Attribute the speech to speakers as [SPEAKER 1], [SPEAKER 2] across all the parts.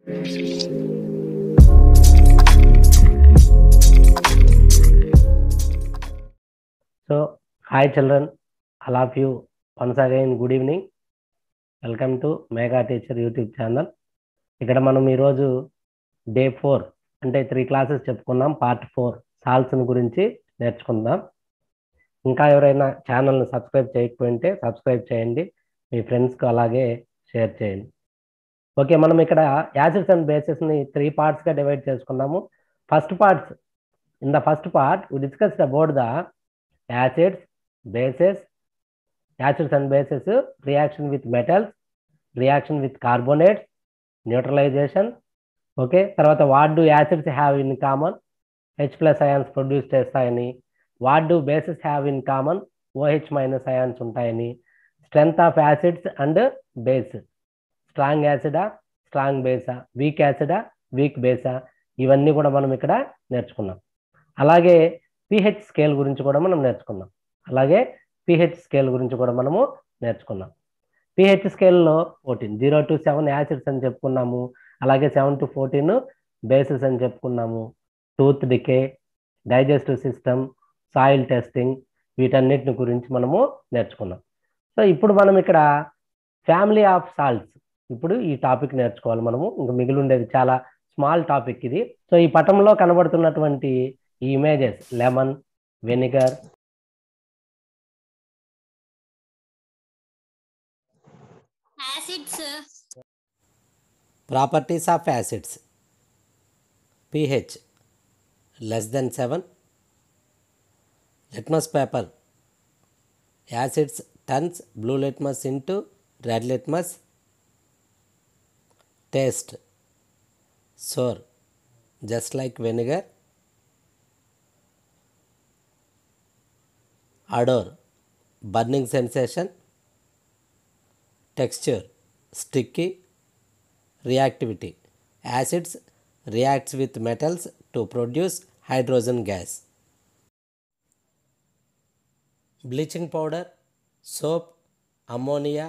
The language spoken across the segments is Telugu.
[SPEAKER 1] So, hi children, all of you once again good evening. Welcome to Mega Teacher YouTube channel. ఇక్కడ మనం ఈరోజు డే 4 అంటే 3 క్లాసెస్ చెప్పుకున్నాం. పార్ట్ 4 సాల్స్ గురించి నేర్చుకుందాం. ఇంకా ఎవరైనా ఛానల్ని సబ్స్క్రైబ్ చేయకపోయింటే సబ్స్క్రైబ్ చేయండి, మీ ఫ్రెండ్స్కి అలాగే షేర్ చేయండి. ఓకే, మనం ఇక్కడ యాసిడ్స్ అండ్ బేసెస్ని 3 పార్ట్స్గా డివైడ్ చేసుకున్నాము. In the first part we discussed about the acids, bases, acids and bases, reaction with metals, reaction with carbonates, neutralization. Okay, తర్వాత what do acids have in common? H plus ions produce చేస్తాయని. What do bases have in common? OH minus ions ఉంటాయని. Strength of acids and base, strong acid, strong base, weak acid, weak base, ఇవన్నీ కూడా మనం ఇక్కడ నేర్చుకున్నాం. అలాగే pH స్కేల్ గురించి కూడా మనం నేర్చుకున్నాం. pH స్కేల్లో 14 0 to 7 యాసిడ్స్ అని చెప్పుకున్నాము. అలాగే 7 to 14 బేసెస్ అని చెప్పుకున్నాము. Tooth decay, digestive system, soil testing, వీటన్నిటిని గురించి మనము నేర్చుకున్నాం. సో ఇప్పుడు మనం ఇక్కడ ఫ్యామిలీ ఆఫ్ సాల్ట్స్, ఇప్పుడు ఈ టాపిక్ నేర్చుకోవాలి మనము. ఇంకా మిగిలి ఉండేది చాలా స్మాల్ టాపిక్ ఇది. సో ఈ పటంలో కనబడుతున్నటువంటి ఈ images lemon, vinegar,
[SPEAKER 2] acids,
[SPEAKER 1] properties of acids, pH less than 7, litmus paper, acids turns blue litmus into red litmus, taste sour just like vinegar, odor burning sensation, texture sticky, reactivity acids reacts with metals to produce hydrogen gas, bleaching powder, soap, ammonia,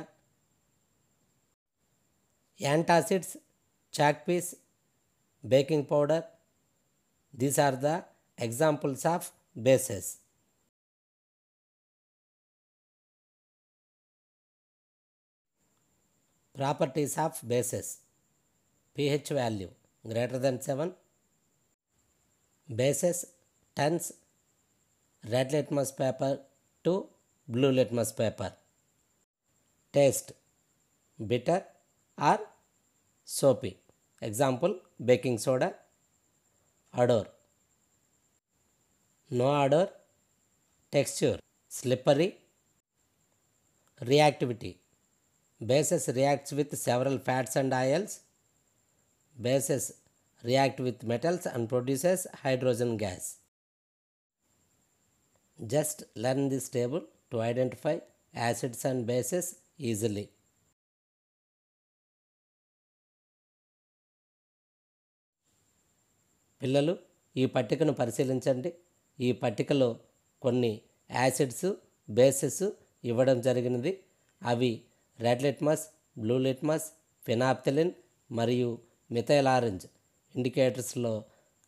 [SPEAKER 1] antacids, chalkpiece, baking powder. These are the examples of bases. Properties of bases: pH value greater than 7, bases turns red litmus paper to blue litmus paper, taste bitter or soapy, example baking soda, odor no odor, texture slippery, reactivity bases reacts with several fats and oils, bases react with metals and produces hydrogen gas. Just learn this table to identify acids and bases easily. పిల్లలు ఈ పట్టికను పరిశీలించండి. ఈ పట్టికలో కొన్ని యాసిడ్స్, బేసెస్ ఇవ్వడం జరిగినది. అవి రెడ్ లిట్మస్, బ్లూ లిట్మస్, ఫినాప్థలిన్ మరియు మిథైల్ ఆరెంజ్ ఇండికేటర్స్లో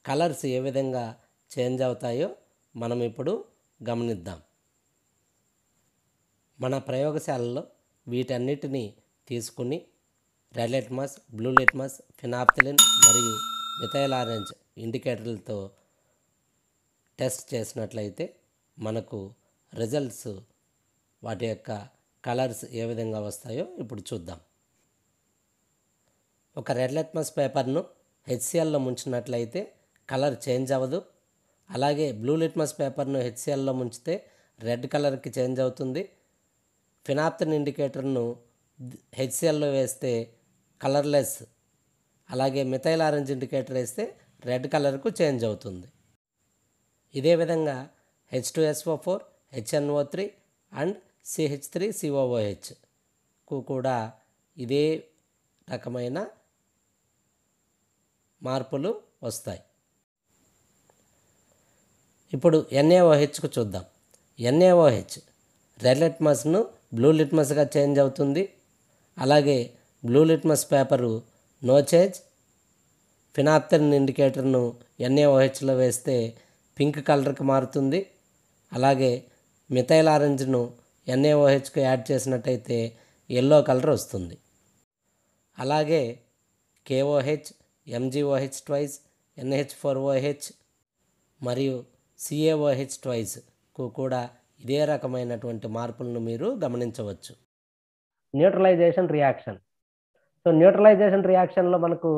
[SPEAKER 1] కలర్స్ ఏ విధంగా చేంజ్ అవుతాయో మనం ఇప్పుడు గమనిద్దాం. మన ప్రయోగశాలలో వీటన్నిటినీ తీసుకుని రెడ్ లిట్మస్, బ్లూ లిట్మస్, ఫినాప్థలిన్ మరియు మిథైల్ ఆరెంజ్ ఇండికేటర్లతో టెస్ట్ చేసినట్లయితే మనకు రిజల్ట్స్, వాటి యొక్క కలర్స్ ఏ విధంగా వస్తాయో ఇప్పుడు చూద్దాం. ఒక రెడ్ లిట్మస్ పేపర్ను హెచ్సిఎల్లో ముంచినట్లయితే కలర్ చేంజ్ అవ్వదు. అలాగే బ్లూ లిట్మస్ పేపర్ను హెచ్సిఎల్లో ముంచితే రెడ్ కలర్కి చేంజ్ అవుతుంది. ఫినాప్థలిన్ ఇండికేటర్ను హెచ్సిఎల్లో వేస్తే కలర్లెస్, అలాగే మిథైల్ ఆరెంజ్ ఇండికేటర్ వేస్తే రెడ్ కలర్కు చేంజ్ అవుతుంది. ఇదే విధంగా H2SO4, HNO3 అండ్ CH3COOHకు కూడా ఇదే రకమైన మార్పులు వస్తాయి. ఇప్పుడు NaOHకు చూద్దాం. NaOH రెడ్ లిట్మస్ను బ్లూ లిట్మస్గా చేంజ్ అవుతుంది. అలాగే blue litmus paper no change, phenolphthalein ఇండికేటర్ను NaOHలో వేస్తే పింక్ కలర్కి మారుతుంది. అలాగే మిథైల్ ఆరెంజ్ను NaOHకు యాడ్ చేసినట్టయితే ఎల్లో కలర్ వస్తుంది. అలాగే KOH, MgOH ట్వైస్, NH4OH మరియు CaOH ట్వైస్కు కూడా ఇదే రకమైనటువంటి మార్పులను మీరు గమనించవచ్చు. Neutralisation reaction. సో న్యూట్రలైజేషన్ రియాక్షన్లో మనకు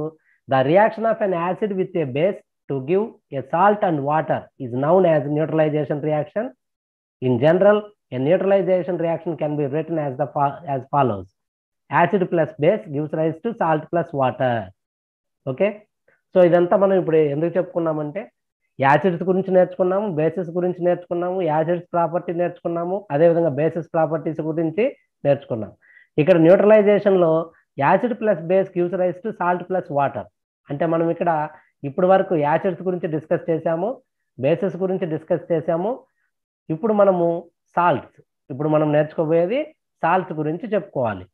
[SPEAKER 1] the reaction of an acid with a base to give a salt and water is noun as neutralisation reaction. In general a neutralization reaction can be written as follows: acid plus base gives rise to salt plus water. Okay, so ఇదంతా మనం ఇప్పుడు ఎందుకు చెప్పుకున్నామంటే యాసిడ్స్ గురించి నేర్చుకున్నాము, బేసిస్ గురించి నేర్చుకున్నాము, యాసిడ్స్ ప్రాపర్టీ నేర్చుకున్నాము, అదేవిధంగా బేసిస్ ప్రాపర్టీస్ గురించి నేర్చుకున్నాం. ఇక్కడ న్యూట్రలైజేషన్లో acid plus base gives rise to salt plus water అంటే మనం ఇక్కడ ఇప్పటి వరకు యాసిడ్స్ గురించి డిస్కస్ చేసాము, బేసిస్ గురించి డిస్కస్ చేసాము. ఇప్పుడు మనము సాల్ట్స్, ఇప్పుడు మనం నేర్చుకోబోయేది సాల్ట్స్ గురించి చెప్పుకోవాలి.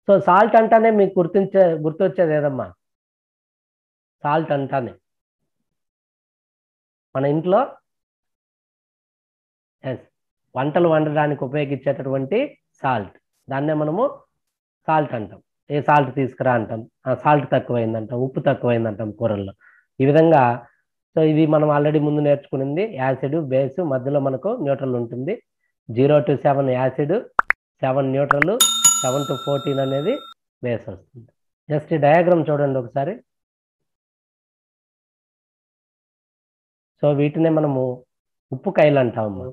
[SPEAKER 1] సో సాల్ట్ అంటానే మీకు గుర్తొచ్చేది ఏదమ్మా? సాల్ట్ అంటానే మన ఇంట్లో వంటలు వండడానికి ఉపయోగించేటటువంటి సాల్ట్, దాన్నే మనము సాల్ట్ అంటాం. ఏ సాల్ట్ తీసుకురా అంటాం, సాల్ట్ తక్కువైందంటాం, ఉప్పు తక్కువైందంటాం కూరల్లో. ఈ విధంగా సో ఇది మనం ఆల్రెడీ ముందు నేర్చుకునింది. యాసిడ్, బేసు, మధ్యలో మనకు న్యూట్రల్ ఉంటుంది. 0 to 7 యాసిడ్, 7 న్యూట్రల్, 7 to 14 అనేది బేస్ వస్తుంది. జస్ట్ ఈ డయాగ్రామ్ చూడండి ఒకసారి. సో వీటినే మనము ఉప్పు కాయలు అంటాము.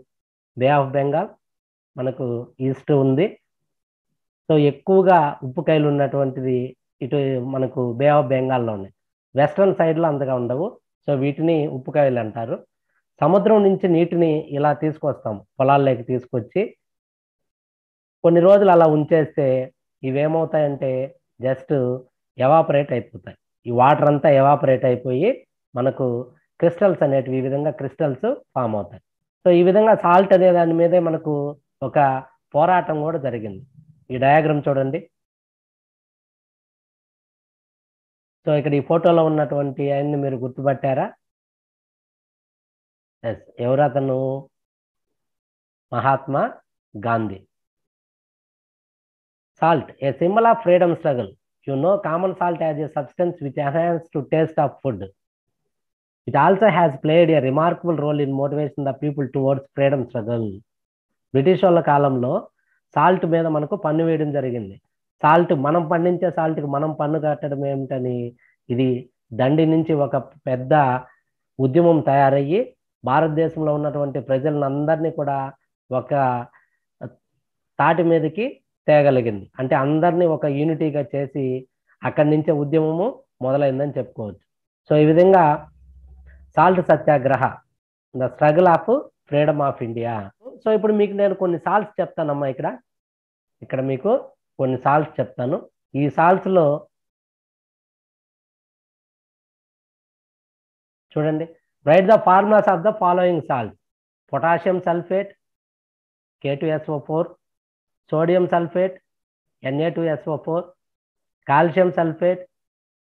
[SPEAKER 1] బే ఆఫ్ బెంగాల్ మనకు ఈస్ట్ ఉంది. సో ఎక్కువగా ఉప్పు కాయలు ఉన్నటువంటిది ఇటు మనకు బే ఆఫ్ బెంగాల్లో ఉన్నాయి. వెస్ట్రన్ సైడ్లో అంతగా ఉండవు. సో వీటిని ఉప్పుకాయలు అంటారు. సముద్రం నుంచి నీటిని ఇలా తీసుకొస్తాం, పొలాల్లోకి తీసుకొచ్చి కొన్ని రోజులు అలా ఉంచేస్తే ఇవేమవుతాయంటే జస్ట్ ఎవాపరేట్ అయిపోతాయి. ఈ వాటర్ అంతా ఎవాపరేట్ అయిపోయి మనకు క్రిస్టల్స్ అనేటివి ఈ విధంగా క్రిస్టల్స్ ఫామ్ అవుతాయి. సో ఈ విధంగా సాల్ట్ అనే దాని మీదే మనకు ఒక పోరాటం కూడా జరిగింది. ఈ డయాగ్రామ్ చూడండి. సో ఇక్కడ ఈ ఫోటోలో ఉన్నటువంటి ఆయన్ని మీరు గుర్తుపట్టారా? ఎస్, ఎవరు అతను? Mahatma Gandhi. Salt, a symbol of freedom struggle. You know common salt as a substance which enhance to taste of food. It also has played a remarkable role in motivation the people towards freedom struggle. British వాళ్ళ కాలంలో సాల్ట్ మీద మనకు పన్ను వేయడం జరిగింది. సాల్ట్, మనం పండించే సాల్ట్కి మనం పన్ను కట్టడం ఏమిటని ఇది దండి నుంచి ఒక పెద్ద ఉద్యమం తయారయ్యి భారతదేశంలో ఉన్నటువంటి ప్రజలను అందరినీ కూడా ఒక తాటి మీదకి తేగలిగింది. అంటే అందరినీ ఒక యూనిటీగా చేసి అక్కడి నుంచే ఉద్యమము మొదలైందని చెప్పుకోవచ్చు. సో ఈ విధంగా salt Satyagraha, the struggle of freedom of India. So ఇప్పుడు మీకు నేను కొన్ని సాల్ట్స్ చెప్తానమ్మా. ఇక్కడ మీకు కొన్ని సాల్ట్స్ చెప్తాను. ఈ సాల్ట్స్లో చూడండి, right the formulas of the following salt: potassium sulphate K2SO4, sodium sulphate Na2SO4, calcium sulphate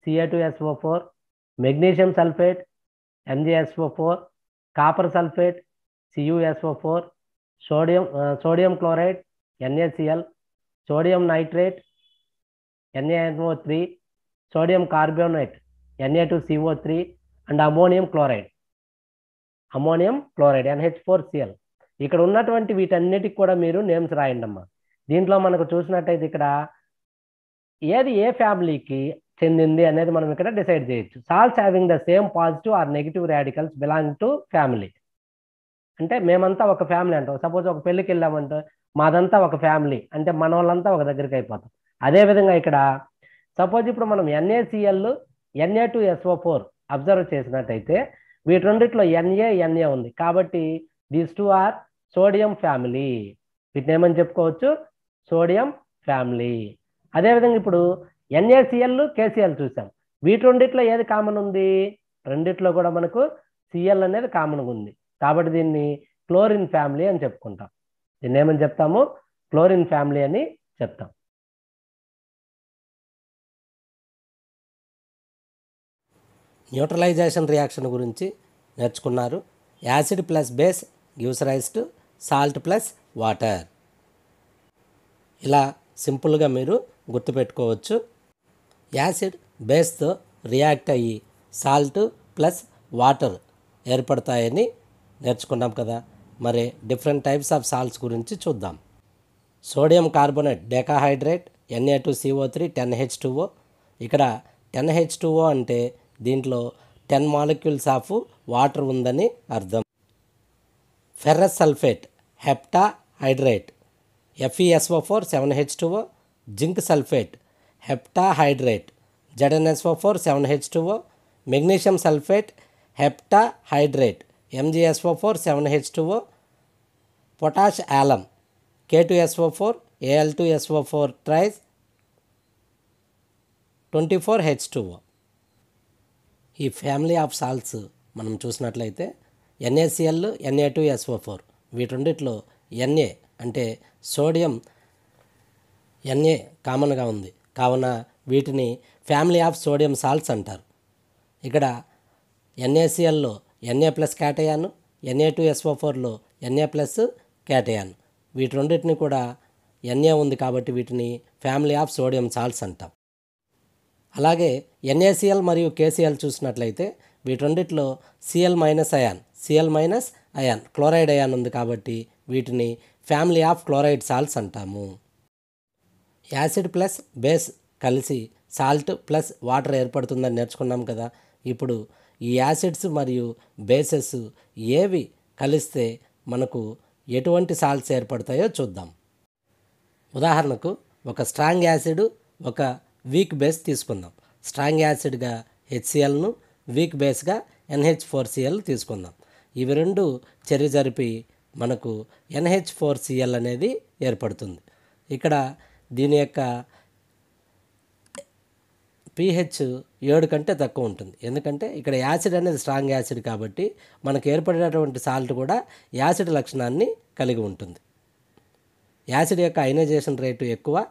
[SPEAKER 1] Ca2SO4, magnesium sulphate MgSO4, copper sulphate CuSO4, sodium chloride NaCl, sodium nitrate NaNO3, sodium carbonate Na2CO3 and ammonium chloride NH4Cl. ఇక్కడ ఉన్నటువంటి వీటన్నిటికి కూడా మీరు నేమ్స్ రాయండి అమ్మా. దీంట్లో మనకు చూసినట్టయితే ఇక్కడ ఏది ఏ ఫ్యామిలీకి చెందింది అనేది మనం ఇక్కడ డిసైడ్ చేయొచ్చు. Salts having the same positive or negative radicals belong to family. అంటే మేమంతా ఒక ఫ్యామిలీ అంటాం. సపోజ్ ఒక పెళ్ళికి వెళ్ళామంటే మాదంతా ఒక ఫ్యామిలీ అంటే మన వాళ్ళంతా ఒక దగ్గరికి అయిపోతాం. అదేవిధంగా ఇక్కడ సపోజ్ ఇప్పుడు మనం NaCl, Na2SO4 అబ్జర్వ్ చేసినట్టయితే వీటి రెండిట్లో Na ఉంది. కాబట్టి these two are sodium family. వీటిని ఏమని చెప్పుకోవచ్చు? Sodium family. అదేవిధంగా ఇప్పుడు NaCl, KCl చూసాం. వీటి రెండిట్లో ఏది కామన్ ఉంది? రెండిట్లో కూడా మనకు Cl అనేది కామన్గా ఉంది. కాబట్టి దీన్ని క్లోరిన్ ఫ్యామిలీ అని చెప్పుకుంటాం. దీన్ని ఏమని చెప్తాము? క్లోరిన్ ఫ్యామిలీ అని చెప్తాం. న్యూట్రలైజేషన్ రియాక్షన్ గురించి నేర్చుకున్నారు. Acid plus base gives rise to salt plus water. ఇలా సింపుల్గా మీరు గుర్తుపెట్టుకోవచ్చు. యాసిడ్ బేస్తో రియాక్ట్ అయ్యి సాల్ట్ ప్లస్ వాటర్ ఏర్పడతాయని నేర్చుకున్నాం కదా. మరి డిఫరెంట్ టైప్స్ ఆఫ్ సాల్ట్స్ గురించి చూద్దాం. Sodium carbonate decahydrate Na2CO3 10H2O. ఇక్కడ 10H2O అంటే దీంట్లో 10 మాలిక్యూల్స్ ఆఫ్ వాటర్ ఉందని అర్థం. Ferrous sulphate heptahydrate FeSO4 7H2O. Zinc sulphate heptahydrate ZnSO4 7H2O. Magnesium sulphate heptahydrate MgSO4 7H2O. Potash alum K2SO4 Al2SO4 thrice 24H2O. ఈ ఫ్యామిలీ ఆఫ్ సాల్ట్స్ మనం చూసినట్లయితే NaCl Na2SO4 వీటిలో Na అంటే సోడియం Na కామన్గా ఉంది కావున వీటిని ఫ్యామిలీ ఆఫ్ సోడియం సాల్ట్స్ అంటారు. ఇక్కడ NaClలో Na ప్లస్ క్యాటయాన్, Na2SO4లో Na ప్లస్ క్యాటయాన్, వీటి రెండింటిని కూడా Na ఉంది కాబట్టి వీటిని ఫ్యామిలీ ఆఫ్ సోడియం సాల్ట్స్ అంటాం. అలాగే NaCl మరియు KCl చూసినట్లయితే వీటి రెండిట్లో Cl minus ion chloride ion ఉంది కాబట్టి వీటిని ఫ్యామిలీ ఆఫ్ క్లోరైడ్ సాల్ట్స్ అంటాము. యాసిడ్ ప్లస్ బేస్ కలిసి సాల్ట్ ప్లస్ వాటర్ ఏర్పడుతుందని నేర్చుకున్నాం కదా. ఇప్పుడు ఈ యాసిడ్స్ మరియు బేసెస్ ఏవి కలిస్తే మనకు ఎటువంటి సాల్ట్స్ ఏర్పడతాయో చూద్దాం. ఉదాహరణకు ఒక స్ట్రాంగ్ యాసిడ్, ఒక వీక్ బేస్ తీసుకుందాం. స్ట్రాంగ్ యాసిడ్గా HClను, వీక్ బేస్గా NH4Cl తీసుకుందాం. ఇవి రెండు చర్య జరిపి మనకు NH4Cl అనేది ఏర్పడుతుంది. ఇక్కడ దీని యొక్క pH 7 కంటే తక్కువ ఉంటుంది. ఎందుకంటే ఇక్కడ యాసిడ్ అనేది స్ట్రాంగ్ యాసిడ్ కాబట్టి మనకు ఏర్పడేటువంటి సాల్ట్ కూడా యాసిడ్ లక్షణాన్ని కలిగి ఉంటుంది. యాసిడ్ యొక్క అయనైజేషన్ రేటు ఎక్కువ,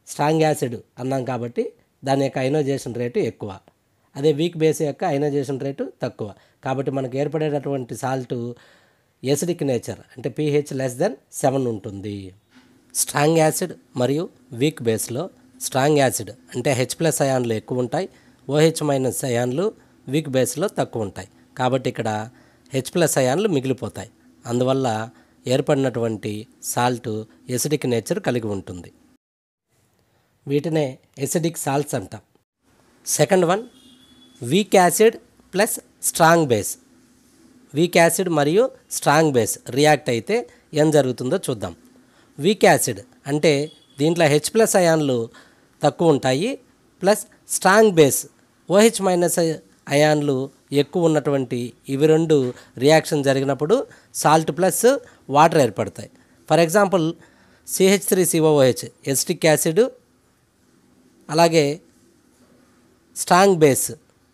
[SPEAKER 1] స్ట్రాంగ్ యాసిడ్ అన్నాం కాబట్టి దాని యొక్క అయనైజేషన్ రేటు ఎక్కువ. అదే వీక్ బేస్ యొక్క అయనైజేషన్ రేటు తక్కువ కాబట్టి మనకు ఏర్పడేటటువంటి సాల్ట్ ఎసిడిక్ నేచర్ అంటే pH <7 ఉంటుంది. స్ట్రాంగ్ యాసిడ్ మరియు వీక్ బేస్లో స్ట్రాంగ్ యాసిడ్ అంటే H+ అయాన్లు ఎక్కువ ఉంటాయి, OH- అయాన్లు వీక్ బేస్లో తక్కువ ఉంటాయి కాబట్టి ఇక్కడ H+ అయాన్లు మిగిలిపోతాయి. అందువల్ల ఏర్పడినటువంటి సాల్ట్ ఎసిడిక్ నేచర్ కలిగి ఉంటుంది. వీటినే ఎసిడిక్ సాల్ట్స్ అంటాం. Second one weak acid plus strong base. Week acid మరియు స్ట్రాంగ్ బేస్ రియాక్ట్ అయితే ఏం జరుగుతుందో చూద్దాం. వీక్ యాసిడ్ అంటే దీంట్లో H+ అయాన్లు తక్కువ ఉంటాయి, ప్లస్ స్ట్రాంగ్ బేస్ OH- అయాన్లు ఎక్కువ ఉన్నటువంటి ఇవి రెండు రియాక్షన్ జరిగినప్పుడు సాల్ట్ ప్లస్ వాటర్ ఏర్పడతాయి. For example CH3COOH acetic acid, అలాగే స్ట్రాంగ్ బేస్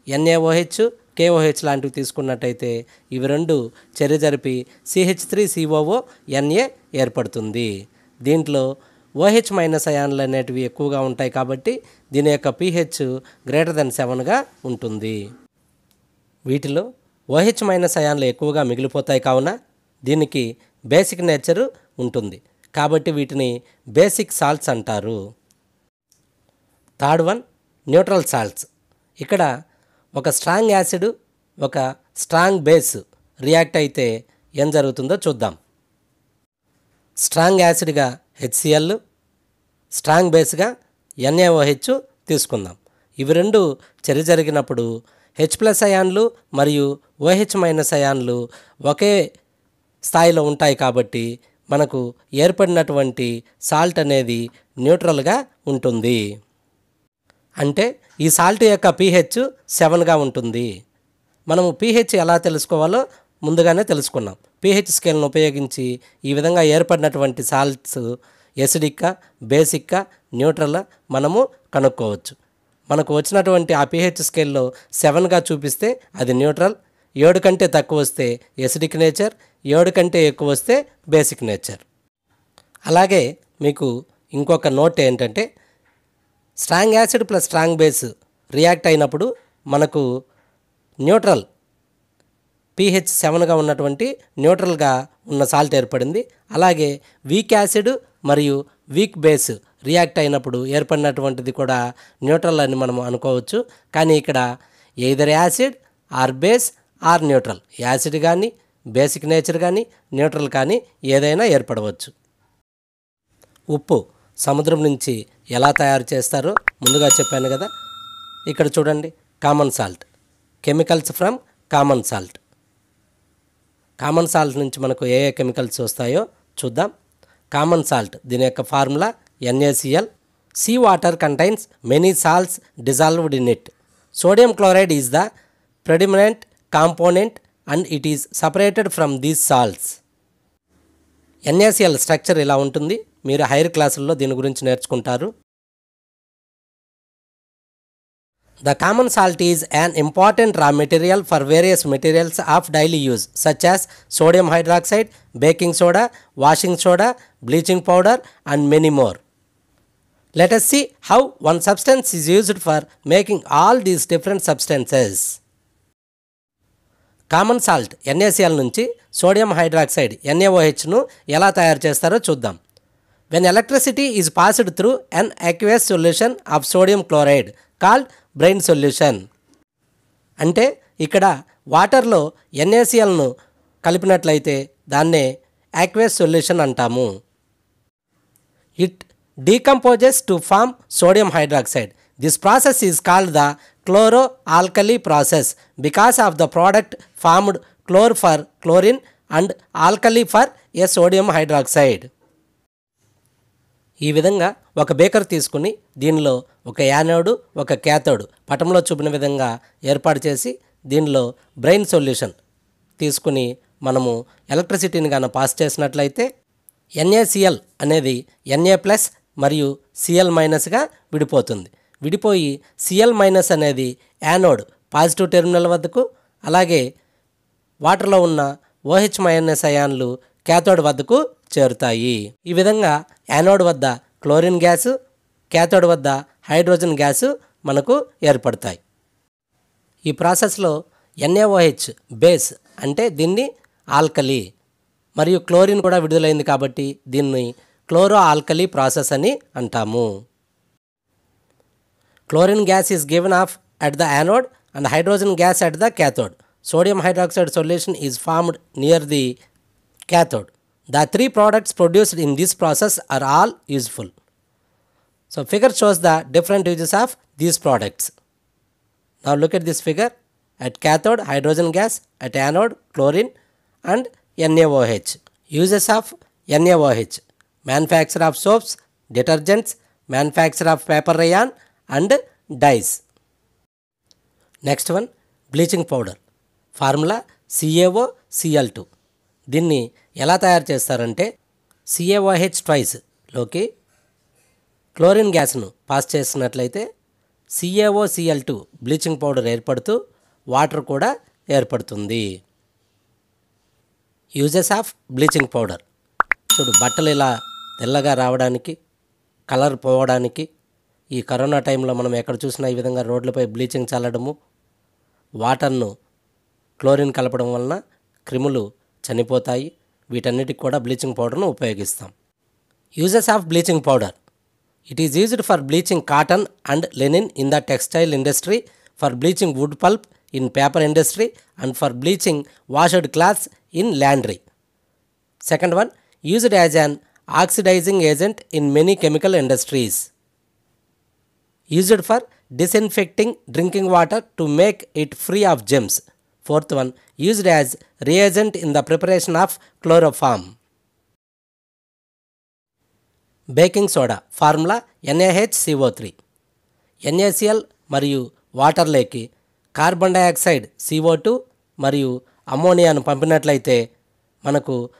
[SPEAKER 1] NaOH, KOH లాంటివి తీసుకున్నట్టయితే ఇవి రెండు చర్య జరిపి CH3COO Na ఏర్పడుతుంది. దీంట్లో OH- అయాన్లు అనేటివి ఎక్కువగా ఉంటాయి కాబట్టి దీని యొక్క pH <7గా ఉంటుంది. వీటిలో OH- అయాన్లు ఎక్కువగా మిగిలిపోతాయి కావున దీనికి బేసిక్ నేచర్ ఉంటుంది కాబట్టి వీటిని బేసిక్ సాల్ట్స్ అంటారు. Third one neutral salts. ఇక్కడ ఒక స్ట్రాంగ్ యాసిడ్, ఒక స్ట్రాంగ్ బేస్ రియాక్ట్ అయితే ఏం జరుగుతుందో చూద్దాం. స్ట్రాంగ్ యాసిడ్గా HCl, స్ట్రాంగ్ బేస్గా NaOH తీసుకుందాం. ఇవి రెండు చర్య జరిగినప్పుడు H+ అయాన్లు మరియు OH- అయాన్లు ఒకే స్థాయిలో ఉంటాయి కాబట్టి మనకు ఏర్పడినటువంటి సాల్ట్ అనేది న్యూట్రల్గా ఉంటుంది. అంటే ఈ సాల్ట్ యొక్క pH 7గా ఉంటుంది. మనము pH ఎలా తెలుసుకోవాలో ముందుగానే తెలుసుకున్నాం. pH స్కేల్ను ఉపయోగించి ఈ విధంగా ఏర్పడినటువంటి సాల్ట్స్ ఎసిడిక్కా, బేసిక్కా, న్యూట్రల్ మనము కనుక్కోవచ్చు. మనకు వచ్చినటువంటి ఆ pH స్కేల్లో 7గా చూపిస్తే అది న్యూట్రల్, 7 కంటే తక్కువ వస్తే ఎసిడిక్ నేచర్, 7 కంటే ఎక్కువ వస్తే బేసిక్ నేచర్. అలాగే మీకు ఇంకొక నోట్ ఏంటంటే strong acid plus strong base react అయినప్పుడు మనకు న్యూట్రల్ pH 7గా ఉన్నటువంటి న్యూట్రల్గా ఉన్న సాల్ట్ ఏర్పడింది. అలాగే వీక్ యాసిడ్ మరియు వీక్ బేస్ రియాక్ట్ అయినప్పుడు ఏర్పడినటువంటిది కూడా న్యూట్రల్ అని మనం అనుకోవచ్చు. కానీ ఇక్కడ either acid or base or neutral, acid కానీ బేసిక్ నేచర్ కానీ న్యూట్రల్ కానీ ఏదైనా ఏర్పడవచ్చు. ఉప్పు సముద్రం నుంచి ఎలా తయారు చేస్తారో ముందుగా చెప్పాను కదా. ఇక్కడ చూడండి, common salt, chemicals from common salt. Common salt నుంచి మనకు ఏ ఏ కెమికల్స్ వస్తాయో చూద్దాం. కామన్ సాల్ట్, దీని యొక్క formula NaCl. Sea water contains many salts dissolved in it. Sodium chloride is the predominant component and it is separated from these salts. NaCl structure ఇలా ఉంటుంది. మీరు హైయర్ క్లాసుల్లో దీని గురించి నేర్చుకుంటారు. The common salt is an important raw material for various materials of daily use such as sodium hydroxide, baking soda, washing soda, bleaching powder and many more. Let us see how one substance is used for making all these different substances. Common salt NaCl నుంచి సోడియం హైడ్రాక్సైడ్ NaOHను ఎలా తయారు చేస్తారో చూద్దాం. When electricity is passed through an aqueous solution of sodium chloride called brine solution, అంటే ఇక్కడ వాటర్లో NaClను కలిపినట్లయితే దాన్నే aqueous సొల్యూషన్ అంటాము. It decomposes to form sodium hydroxide. This process is called the chloro alkali process because of the product formed chlor for chlorine and alkali for a sodium hydroxide. ఈ విధంగా ఒక బేకర్ తీసుకుని దీనిలో ఒక యానోడు ఒక క్యాథోడ్ పటంలో చూపిన విధంగా ఏర్పాటు చేసి దీనిలో బ్రెయిన్ సొల్యూషన్ తీసుకుని మనము ఎలక్ట్రిసిటీని గాన పాస్ చేసినట్లయితే NaCl అనేది Na+ మరియు Cl- విడిపోతుంది. విడిపోయి Cl- అనేది యానోడ్ పాజిటివ్ టెర్మినల్ వద్దకు, అలాగే వాటర్లో ఉన్న OH- అయాన్లు క్యాథోడ్ వద్దకు చేరుతాయి. ఈ విధంగా యానోడ్ వద్ద క్లోరిన్ గ్యాసు, క్యాథోడ్ వద్ద హైడ్రోజన్ గ్యాసు మనకు ఏర్పడతాయి. ఈ ప్రాసెస్లో NaOH బేస్ అంటే దీన్ని ఆల్కలీ మరియు క్లోరిన్ కూడా విడుదలైంది కాబట్టి దీన్ని క్లోరో ఆల్కలీ ప్రాసెస్ అని అంటాము. Chlorine gas is given of at the anode and hydrogen gas at the cathode. Sodium hydroxide solution is formed near the cathode. The three products produced in this process are all useful. So figure shows the different uses of these products. Now look at this figure. At cathode, hydrogen gas; at anode, chlorine and NaOH. Uses of NaOH: manufacture of soaps, detergents, manufacture of paper rayon and dyes. Next one, bleaching powder. Formula CaOCl2. దీన్ని ఎలా తయారు చేస్తారంటే CaOH ట్వైస్ లోకి క్లోరిన్ గ్యాస్ను పాస్ చేసినట్లయితే CaOCl2 బ్లీచింగ్ పౌడర్ ఏర్పడుతూ వాటర్ కూడా ఏర్పడుతుంది. Uses of bleaching powder. చూడు, బట్టలు ఇలా తెల్లగా రావడానికి, కలర్ పోవడానికి, ఈ కరోనా టైంలో మనం ఎక్కడ చూసినా ఈ విధంగా రోడ్లపై బ్లీచింగ్ చల్లడము, వాటర్ను క్లోరిన్ కలపడం వలన క్రిములు చనిపోతాయి. వీటన్నిటికి కూడా బ్లీచింగ్ పౌడర్ను ఉపయోగిస్తాం. Uses of bleaching powder. It is used for bleaching cotton and linen in the textile industry, for bleaching wood pulp in paper industry and for bleaching washed clothes in laundry. Second one, used as an oxidizing agent in many chemical industries. Used for disinfecting drinking water to make it free of germs. Fourth one, used as reagent in the preparation of chloroform. Baking soda. Formula NaHCO3. NaCl మరియు వాటర్లోకి కార్బన్ డైఆక్సైడ్ CO2 మరియు అమ్మోనియాను పంపినట్లయితే మనకు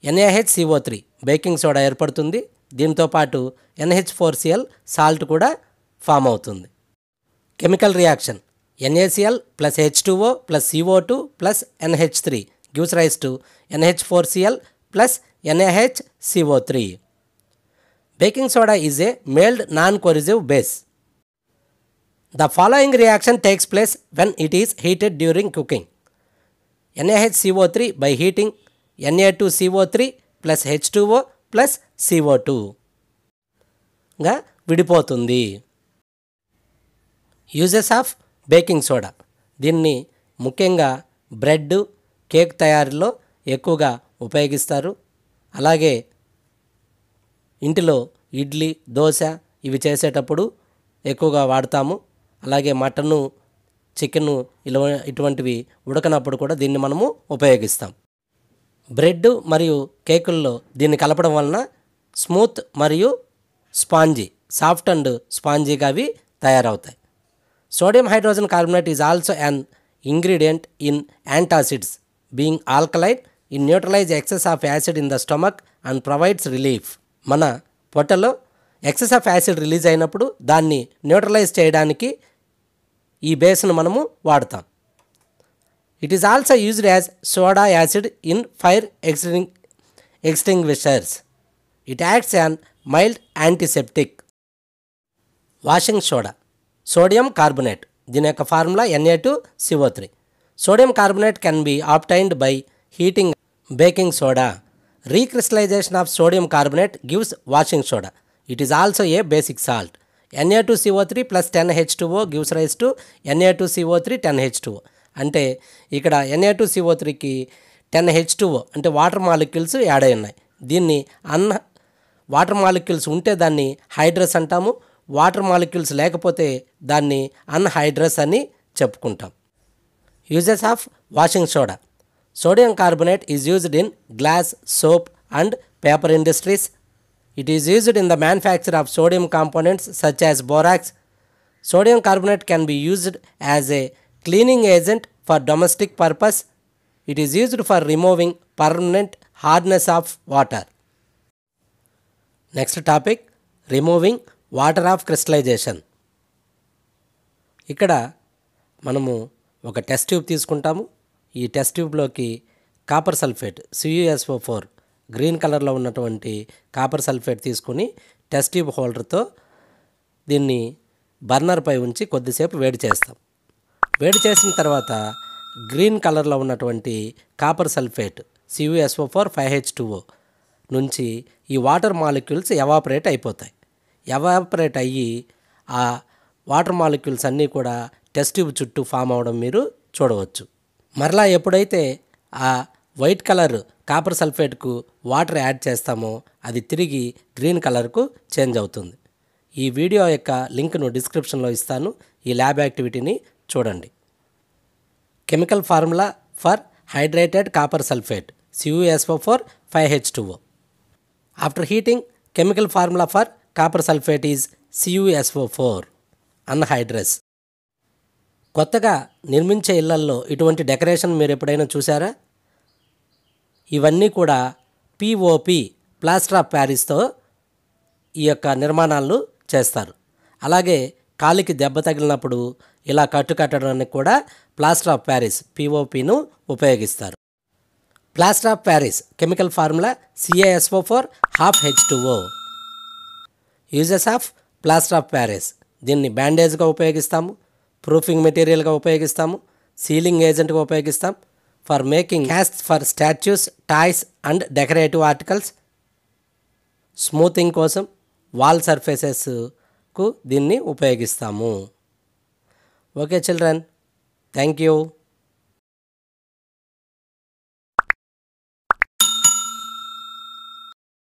[SPEAKER 1] NaHCO3 బేకింగ్ సోడా ఏర్పడుతుంది. దీంతో పాటు NH4Cl సాల్ట్ కూడా ఫామ్ అవుతుంది. Chemical reaction NaCl plus H2O plus CO2 plus NH3 gives rise to NH4Cl plus NaHCO3. Baking soda is a mild non-corrosive base. The following reaction takes place when it is heated during cooking. NaHCO3 by heating Na2CO3 plus H2O plus CO2 గా విడిపోతుంది. Uses of baking soda. దీన్ని ముఖ్యంగా బ్రెడ్, కేక్ తయారీలో ఎక్కువగా ఉపయోగిస్తారు. అలాగే ఇంటిలో ఇడ్లీ, దోశ ఇవి చేసేటప్పుడు ఎక్కువగా వాడతాము. అలాగే మటను, చికెను ఇటువంటివి ఉడకనప్పుడు కూడా దీన్ని మనము ఉపయోగిస్తాం. బ్రెడ్ మరియు కేకుల్లో దీన్ని కలపడం వలన స్మూత్ మరియు స్పాంజీ, సాఫ్ట్ అండ్ స్పాంజీగా అవి తయారవుతాయి. Sodium hydrogen carbonate is also an ingredient in antacids being alkaline in neutralize excess of acid in the stomach and provides relief. మన పొట్టలో ఎక్సెస్ ఆఫ్ యాసిడ్ రిలీజ్ అయినప్పుడు దాన్ని న్యూట్రలైజ్ చేయడానికి ఈ బేస్ను మనము వాడతాం. It is also used as soda acid in fire extinguishers. It acts an mild antiseptic. Washing soda, sodium carbonate. దీని యొక్క ఫార్ములా Na2CO3. Sodium carbonate can be obtained by heating baking soda. Recrystallization of sodium carbonate gives washing soda. It is also a basic salt. Na2CO3 plus 10H2O gives rise to Na2CO3 10H2O. అంటే ఇక్కడ Na2CO3కి 10H2O అంటే వాటర్ మాలిక్యూల్స్ యాడ్ అయి ఉన్నాయి. దీన్ని వాటర్ మాలిక్యూల్స్ ఉంటే దాన్ని హైడ్రస్ అంటాము. వాటర్ మాలిక్యూల్స్ లేకపోతే దాన్ని అన్హైడ్రస్ అని చెప్పుకుంటాం. Uses of washing soda. Sodium carbonate is used in glass, soap and paper industries. It is used in the manufacture of sodium components such as borax. Sodium carbonate can be used as a cleaning agent for domestic purpose. It is used for removing permanent hardness of water. Next topic, removing water of crystallization. ఇక్కడ మనము ఒక టెస్ట్ ట్యూబ్ తీసుకుంటాము. ఈ టెస్ట్ ట్యూబ్లోకి కాపర్ సల్ఫేట్ CuSO4 గ్రీన్ కలర్లో ఉన్నటువంటి కాపర్ సల్ఫేట్ తీసుకుని టెస్ట్ ట్యూబ్ హోల్డర్తో దీన్ని బర్నర్పై ఉంచి కొద్దిసేపు వేడి చేస్తాం. వేడి చేసిన తర్వాత గ్రీన్ కలర్లో ఉన్నటువంటి కాపర్ సల్ఫేట్ CuSO4 5H2O నుంచి ఈ వాటర్ మాలిక్యూల్స్ ఎవాపరేట్ అయిపోతాయి. ఎవాపరేట్ అయ్యి ఆ వాటర్ మాలిక్యూల్స్ అన్నీ కూడా టెస్ట్ ట్యూబ్ చుట్టూ ఫామ్ అవడం మీరు చూడవచ్చు. మరలా ఎప్పుడైతే ఆ వైట్ కలర్ కాపర్ సల్ఫేట్కు వాటర్ యాడ్ చేస్తామో అది తిరిగి గ్రీన్ కలర్కు చేంజ్ అవుతుంది. ఈ వీడియో యొక్క లింక్ను డిస్క్రిప్షన్లో ఇస్తాను. ఈ ల్యాబ్ యాక్టివిటీని చూడండి. Chemical formula for hydrated copper sulphate CuSO4 5H2O. After heating chemical formula for copper sulphate is CuSO4 anhydrous. కొత్తగా నిర్మించే ఇళ్లల్లో ఇటువంటి డెకరేషన్ మీరు ఎప్పుడైనా చూసారా? ఇవన్నీ కూడా POP ప్లాస్టర్ ఆఫ్ ప్యారిస్తో ఈ యొక్క నిర్మాణాలు చేస్తారు. అలాగే కాలికి దెబ్బ తగిలినప్పుడు ఇలా కట్టడానికి కూడా ప్లాస్టర్ ఆఫ్ ప్యారిస్ POPను ఉపయోగిస్తారు. Plaster of Paris chemical formula CaSO4 12H2O. Uses of plaster of Paris. దీన్ని బ్యాండేజ్గా ఉపయోగిస్తాము, ప్రూఫింగ్ మెటీరియల్గా ఉపయోగిస్తాము, సీలింగ్ ఏజెంట్గా ఉపయోగిస్తాం, for making castes for statues, toys and decorative articles, smoothing కోసం, వాల్ సర్ఫేసెస్కు దీన్ని ఉపయోగిస్తాము. Okay children, thank you.